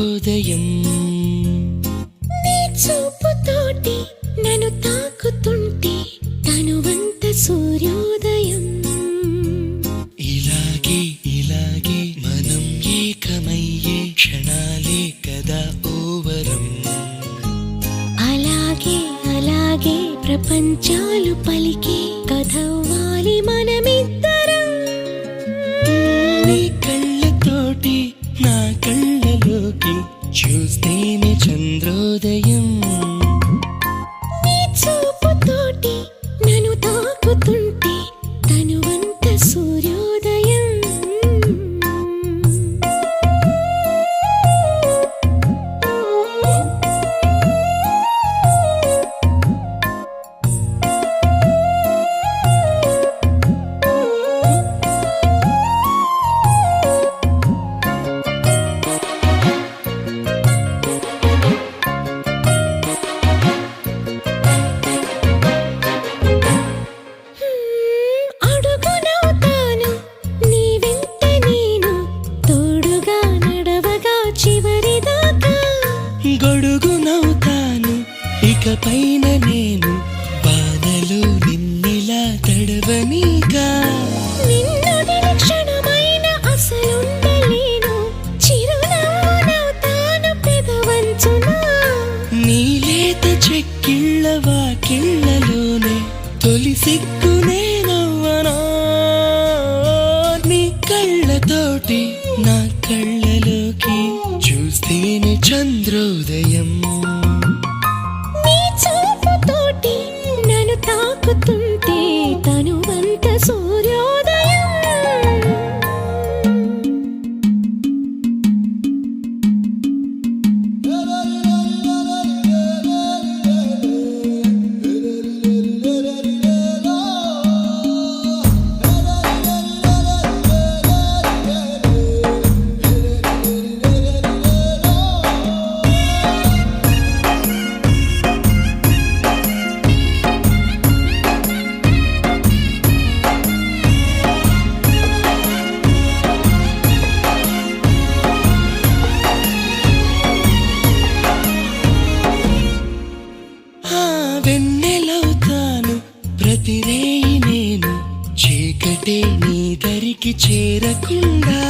చంద్రోదయం నీ చూపుతోటి నన్ను తాకుతుంటే తనువంత సూర్యోదయం ఇలాగే ఇలాగే మనం ఏకమయ్యే క్షణాలే కదా ఓవరం అలాగే అలాగే ప్రపంచాలు పలికే కథవ్వాలి మనమిద్దరం నీ కళ్ళతోటి నా కళ్ళలోకి చూస్తేనే చంద్రోదయం నీ చూపుతోటి నన్ను తాకుతుంటే తనువంత సూర్యోదయం అడుగునవుతాను నీ వెంట నేను తోడుగా నడవగా చివరిదాకా గొడుగునవుతాను ఇకపైన నేను బాధలు నిన్నిలా తడవనీగా నిన్నొదిలి క్షణమైన అసలుండలేను చిరునవ్వునవుతాను పెదవంచున నీ లేత చెక్కిళ్ళ వాకిళ్ళలోనే తొలి సిగ్గునే నవ్వనా నీ కళ్ళతోటి నా కళ్ళలోకి చూస్తేనే చంద్రోదయం నీ చూపుతోటి నన్ను తాకుతుంటే తనువంత సూర్యోదయం వెన్నెలవుతాను ప్రతిరేయి నేను చీకటే నీ దరికి చేరకుండా